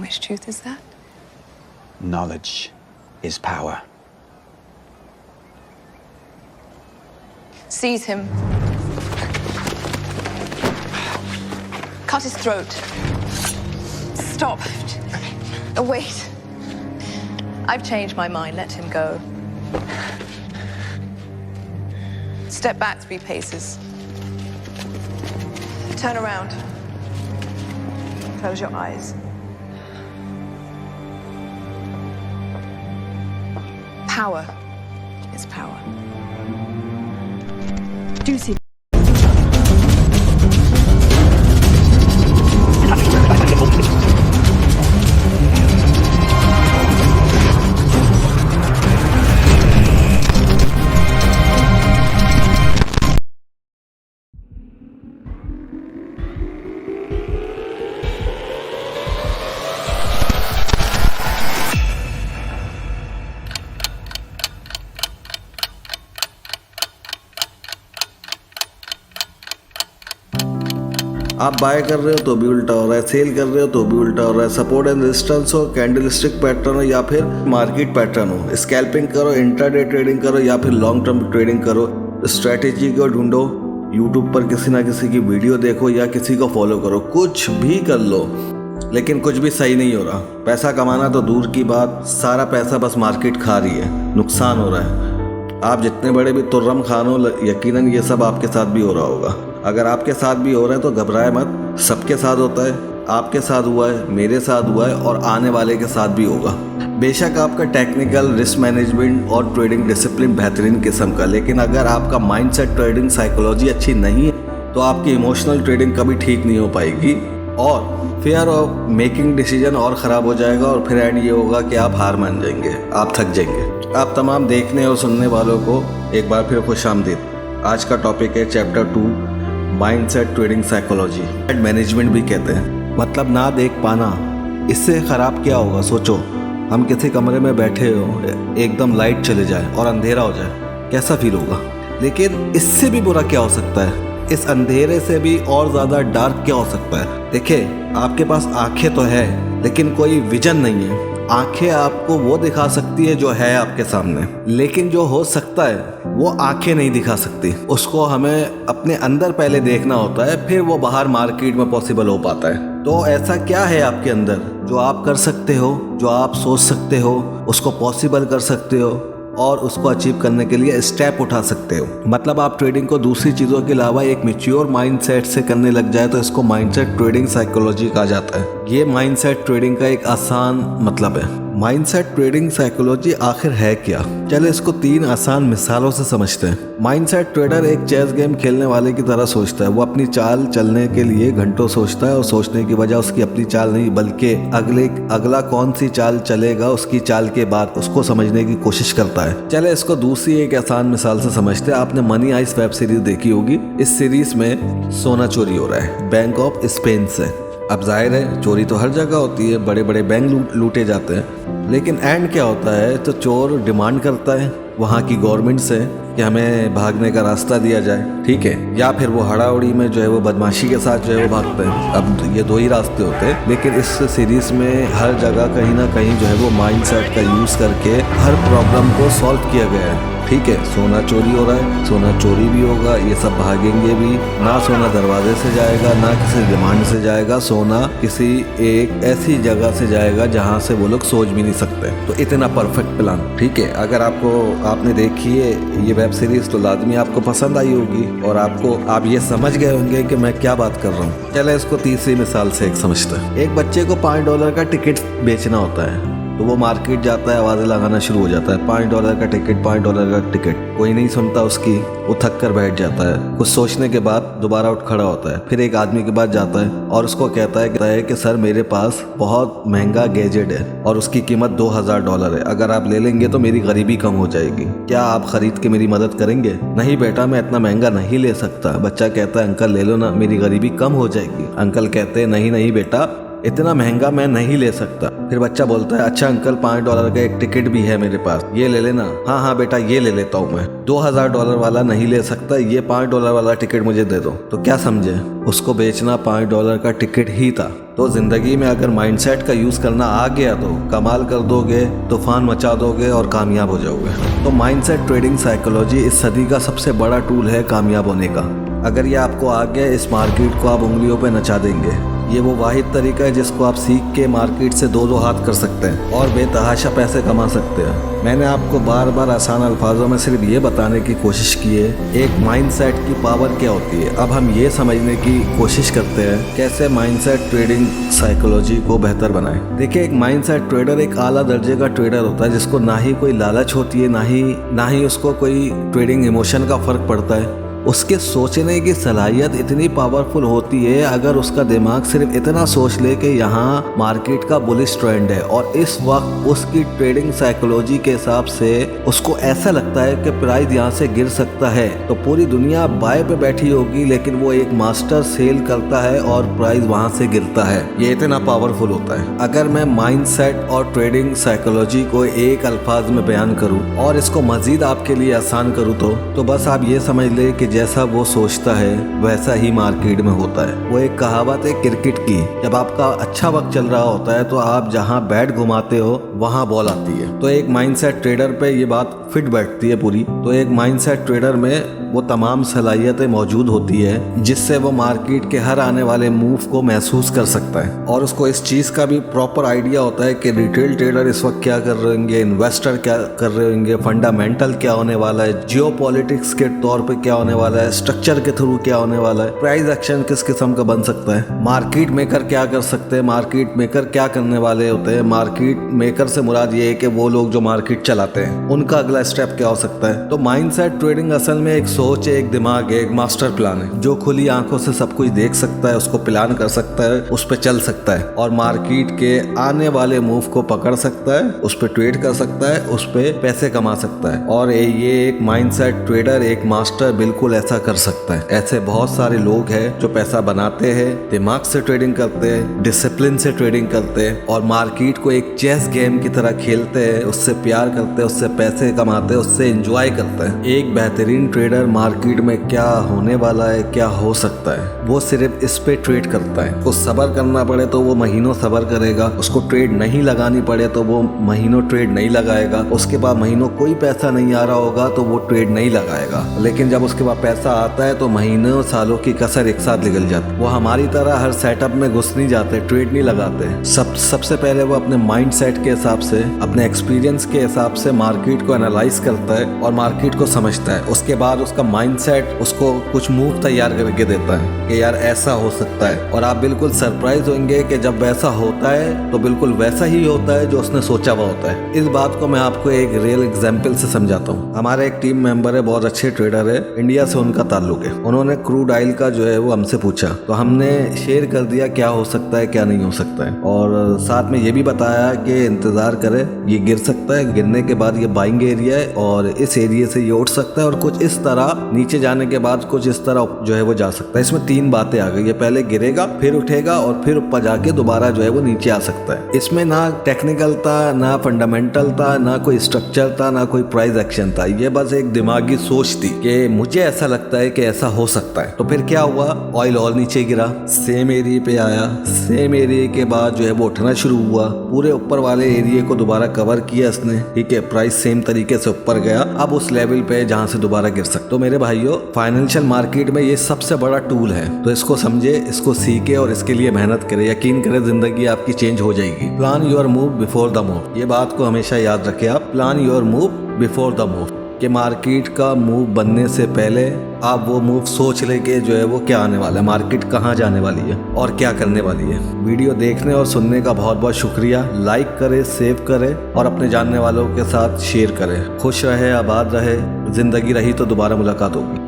which truth is that? Knowledge is power. Seize him. Cut his throat. Stop. Wait. I've changed my mind. Let him go. Step back 3 paces. Turn around. Close your eyes. Power is power. Juicy. आप bye कर रहे हो तो भी उल्टा हो रहा है, सेल कर रहे हो तो भी उल्टा हो रहा है। सपोर्ट एंड रेजिस्टेंस हो, कैंडलस्टिक पैटर्न हो या फिर मार्केट पैटर्न हो, स्कैल्पिंग करो, इंट्राडे ट्रेडिंग करो या फिर लॉन्ग टर्म ट्रेडिंग करो, स्ट्रैटेजी को ढूंढो, यूट्यूब पर किसी ना किसी की वीडियो देखो या किसी को फॉलो करो, कुछ भी कर लो, लेकिन कुछ भी सही नहीं हो रहा। पैसा कमाना तो दूर की बात, सारा पैसा बस मार्केट खा रही है, नुकसान हो रहा है। आप जितने बड़े भी तुर्रम खान हो, यकीनन ये सब आपके साथ भी हो रहा होगा। अगर आपके साथ भी हो रहा है तो घबराए मत, सबके साथ होता है, आपके साथ हुआ है, मेरे साथ हुआ है और आने वाले के साथ भी होगा। बेशक आपका टेक्निकल, रिस्क मैनेजमेंट और ट्रेडिंग डिसिप्लिन बेहतरीन किस्म का, लेकिन अगर आपका माइंडसेट, ट्रेडिंग साइकोलॉजी अच्छी नहीं है तो आपकी इमोशनल ट्रेडिंग कभी ठीक नहीं हो पाएगी और फेयर ऑफ मेकिंग डिसीजन और ख़राब हो जाएगा और फिर एंड ये होगा कि आप हार मान जाएंगे, आप थक जाएंगे। आप तमाम देखने और सुनने वालों को एक बार फिर खुशामदीद। आज का टॉपिक है chapter 2, mindset trading psychology. Management भी कहते हैं, मतलब ना देख पाना। इससे ख़राब क्या होगा सोचो, हम किसी कमरे में बैठे हो, एकदम लाइट चले जाए और अंधेरा हो जाए, कैसा फील होगा। लेकिन इससे भी बुरा क्या हो सकता है, इस अंधेरे से भी और ज़्यादा डार्क क्या हो सकता है। देखिए, आपके पास आंखें तो है लेकिन कोई विजन नहीं है। आंखें आपको वो दिखा सकती है जो है आपके सामने, लेकिन जो हो सकता है वो आंखें नहीं दिखा सकती। उसको हमें अपने अंदर पहले देखना होता है, फिर वो बाहर मार्केट में पॉसिबल हो पाता है। तो ऐसा क्या है आपके अंदर जो आप कर सकते हो, जो आप सोच सकते हो, उसको पॉसिबल कर सकते हो और उसको अचीव करने के लिए स्टेप उठा सकते हो। मतलब आप ट्रेडिंग को दूसरी चीज़ों के अलावा एक मैच्योर माइंडसेट से करने लग जाए तो इसको माइंडसेट ट्रेडिंग साइकोलॉजी कहा जाता है। ये माइंडसेट ट्रेडिंग का एक आसान मतलब है। माइंडसेट ट्रेडिंग साइकोलॉजी आखिर है क्या? चले इसको 3 आसान मिसालों से समझते हैं। माइंडसेट ट्रेडर एक चेस गेम खेलने वाले की तरह सोचता है। वो अपनी चाल चलने के लिए घंटों सोचता है और सोचने की वजह उसकी अपनी चाल नहीं बल्कि अगला कौन सी चाल चलेगा उसकी चाल के बाद उसको समझने की कोशिश करता है। चले इसको दूसरी एक आसान मिसाल से समझते हैं। आपने मनी आइस वेब सीरीज देखी होगी। इस सीरीज में सोना चोरी हो रहा है बैंक ऑफ स्पेन से। अब जाहिर है चोरी तो हर जगह होती है, बड़े बड़े बैंक लूटे जाते हैं, लेकिन एंड क्या होता है तो चोर डिमांड करता है वहाँ की गवर्नमेंट से कि हमें भागने का रास्ता दिया जाए, ठीक है, या फिर वो हड़ाउड़ी में जो है वो बदमाशी के साथ जो है वो भागते हैं। अब ये 2 ही रास्ते होते हैं, लेकिन इस सीरीज में हर जगह कहीं ना कहीं जो है वो माइंडसेट का यूज़ करके हर प्रॉब्लम को सॉल्व किया गया है। ठीक है, सोना चोरी हो रहा है, सोना चोरी भी होगा, ये सब भागेंगे भी ना, सोना दरवाजे से जाएगा ना किसी डिमांड से जाएगा, सोना किसी एक ऐसी जगह से जाएगा जहाँ से वो लोग सोच भी नहीं सकते। तो इतना परफेक्ट प्लान, ठीक है। अगर आपने देखी है ये वेब सीरीज तो लाजमी आपको पसंद आई होगी और आप ये समझ गए होंगे कि मैं क्या बात कर रहा हूँ। चले इसको तीसरी मिसाल से एक समझते हैं। एक बच्चे को $5 का टिकट बेचना होता है तो वो मार्केट जाता है, आवाज़ें लगाना शुरू हो जाता है, $5 का टिकट, $5 का टिकट। कोई नहीं सुनता उसकी, वो थक कर बैठ जाता है। कुछ सोचने के बाद दोबारा उठ खड़ा होता है, फिर एक आदमी के पास जाता है और उसको कहता है कि सर मेरे पास बहुत महंगा गैजेट है और उसकी कीमत $2000 है, अगर आप ले लेंगे तो मेरी गरीबी कम हो जाएगी, क्या आप खरीद के मेरी मदद करेंगे? नहीं बेटा, मैं इतना महंगा नहीं ले सकता। बच्चा कहता है अंकल ले लो ना, मेरी गरीबी कम हो जाएगी। अंकल कहते हैं नहीं बेटा, इतना महंगा मैं नहीं ले सकता। फिर बच्चा बोलता है अच्छा अंकल, $5 का एक टिकट भी है मेरे पास, ये ले लेना। हाँ बेटा, ये ले लेता हूँ मैं, $2000 वाला नहीं ले सकता, ये $5 वाला टिकट मुझे दे दो। तो क्या समझे, उसको बेचना $5 का टिकट ही था। तो जिंदगी में अगर माइंडसेट का यूज करना आ गया तो कमाल कर दोगे, तूफान मचा दोगे और कामयाब हो जाओगे। तो माइंडसेट ट्रेडिंग साइकोलॉजी इस सदी का सबसे बड़ा टूल है कामयाब होने का। अगर ये आपको आ गया, इस मार्केट को आप उंगलियों पे नचा देंगे। ये वो वाहिद तरीका है जिसको आप सीख के मार्केट से दो हाथ कर सकते हैं और बेतहाशा पैसे कमा सकते हैं। मैंने आपको बार बार आसान अल्फाजों में सिर्फ ये बताने की कोशिश की है एक माइंडसेट की पावर क्या होती है। अब हम ये समझने की कोशिश करते हैं कैसे माइंडसेट ट्रेडिंग साइकोलॉजी को बेहतर बनाएं। देखिए, एक माइंडसेट ट्रेडर एक आला दर्जे का ट्रेडर होता है जिसको ना ही कोई लालच होती है, ना ही उसको कोई ट्रेडिंग इमोशन का फर्क पड़ता है। उसके सोचने की सलाहियत इतनी पावरफुल होती है, अगर उसका दिमाग सिर्फ इतना सोच ले कि यहाँ मार्केट का बुलिश ट्रेंड है और इस वक्त उसकी ट्रेडिंग साइकोलॉजी के हिसाब से उसको ऐसा लगता है कि प्राइस यहाँ से गिर सकता है, तो पूरी दुनिया बाय पे बैठी होगी, लेकिन वो एक मास्टर सेल करता है और प्राइस वहाँ से गिरता है। ये इतना पावरफुल होता है। अगर मैं माइंडसेट और ट्रेडिंग साइकोलॉजी को एक अल्फाज में बयान करूँ और इसको मजीद आपके लिए आसान करूँ तो बस आप ये समझ ले कि जैसा वो सोचता है वैसा ही मार्केट में होता है। वो एक कहावत है क्रिकेट की, जब आपका अच्छा वक्त चल रहा होता है तो आप जहां बैट घुमाते हो वहां बॉल आती है। तो एक माइंडसेट ट्रेडर पे ये बात फिट बैठती है पूरी। तो एक माइंडसेट ट्रेडर में वो तमाम सलाहियतें मौजूद होती है जिससे वो मार्केट के हर आने वाले मूव को महसूस कर सकता है और उसको इस चीज़ का भी प्रॉपर आइडिया होता है कि रिटेल ट्रेडर इस वक्त क्या कर रहे होंगे, इन्वेस्टर क्या कर रहे होंगे, फंडामेंटल क्या होने वाला है, जियोपॉलिटिक्स के तौर पे क्या होने वाला है, स्ट्रक्चर के थ्रू क्या होने वाला है, प्राइस एक्शन किस किस्म का बन सकता है, मार्केट मेकर क्या कर सकते हैं, मार्केट मेकर क्या करने वाले होते हैं। मार्केट मेकर से मुराद ये है कि वो लोग जो मार्केट चलाते हैं उनका अगला स्टेप क्या हो सकता है। तो माइंडसेट ट्रेडिंग असल में एक सोच है, एक दिमाग है, एक मास्टर प्लान है जो खुली आंखों से सब कुछ देख सकता है, उसको प्लान कर सकता है, उस पर चल सकता है और मार्केट के आने वाले मूव को पकड़ सकता है, उस पर ट्रेड कर सकता है, उस पर पैसे कमा सकता है। और ये एक माइंडसेट ट्रेडर, एक मास्टर बिल्कुल ऐसा कर सकता है। ऐसे बहुत सारे लोग हैं जो पैसा बनाते हैं, दिमाग से ट्रेडिंग करते हैं, डिसिप्लिन से ट्रेडिंग करते हैं और मार्केट को एक चेस गेम की तरह खेलते हैं, उससे प्यार करते हैं, उससे पैसे कमाते हैं, उससे एंजॉय करते हैं। एक बेहतरीन ट्रेडर मार्केट में क्या होने वाला है, क्या हो सकता है, वो सिर्फ इस पे ट्रेड करता है। उसको सब्र करना पड़े तो वो महीनों सब्र करेगा, उसको ट्रेड नहीं लगानी पड़े तो वो महीनों ट्रेड नहीं लगाएगा, उसके बाद महीनों कोई पैसा नहीं आ रहा होगा तो वो ट्रेड नहीं लगाएगा। लेकिन जब उसके बाद पैसा आता है तो महीनों सालों की कसर एक साथ निकल जाती। वो हमारी तरह हर सेटअप में घुस नहीं जाते, ट्रेड नहीं लगाते। सबसे पहले वो अपने माइंड सेट के हिसाब से, अपने एक्सपीरियंस के हिसाब से मार्केट को एनालाइज करता है और मार्केट को समझता है। उसके बाद उसका माइंड सेट उसको कुछ मूव तैयार करके देता है कि यार ऐसा हो सकता है, और आप बिल्कुल सरप्राइज होंगे कि जब वैसा होता है तो बिल्कुल वैसा ही होता है जो उसने सोचा हुआ होता है। इस बात को मैं आपको एक रियल एग्जाम्पल से समझाता हूँ। हमारे एक टीम मेंबर है, बहुत अच्छे ट्रेडर है, इंडिया से उनका ताल्लुक है। उन्होंने क्रूड ऑयल का जो है वो हमसे पूछा तो हमने शेयर कर दिया क्या हो सकता है क्या नहीं हो सकता है, और साथ में ये भी बताया कि इंतजार करें, ये गिर सकता है, गिरने के बाद ये बाइंग एरिया है और इस एरिया से ये उठ सकता है और कुछ इस तरह नीचे जाने के बाद कुछ इस तरह जो है वो जा सकता है। इसमें तीन बातें आ गई, ये पहले गिरेगा, फिर उठेगा और फिर ऊपर जाके दोबारा जो है वो नीचे आ सकता है। इसमें ना टेक्निकल था, ना फंडामेंटल था, ना कोई स्ट्रक्चर था, ना कोई प्राइस एक्शन था। ये बस एक दिमागी सोच थी कि मुझे ऐसा लगता है कि ऐसा हो सकता है। तो फिर क्या हुआ, ऑयल और नीचे गिरा, सेम एरिया पे आया, सेम एरिया के बाद जो है वो उठना शुरू हुआ, पूरे ऊपर वाले एरिया को दोबारा कवर किया इसने, ठीक है, प्राइस सेम तरीके से ऊपर गया, अब उस लेवल पे जहां से दोबारा गिर सकता। तो मेरे भाइयों, फाइनेंशियल मार्केट में ये सबसे बड़ा टूल है, तो इसको समझे, इसको सीखे और इसके लिए मेहनत करे। यकीन करें जिंदगी आपकी चेंज हो जाएगी। Plan your move before the move, ये बात को हमेशा याद रखें आप। Plan your move before the move, कि मार्केट का मूव बनने से पहले आप वो मूव सोच ले के जो है वो क्या आने वाला है, मार्केट कहाँ जाने वाली है और क्या करने वाली है। वीडियो देखने और सुनने का बहुत बहुत शुक्रिया। लाइक करें, सेव करें और अपने जानने वालों के साथ शेयर करें। खुश रहे, आबाद रहे, जिंदगी रही तो दोबारा मुलाकात होगी।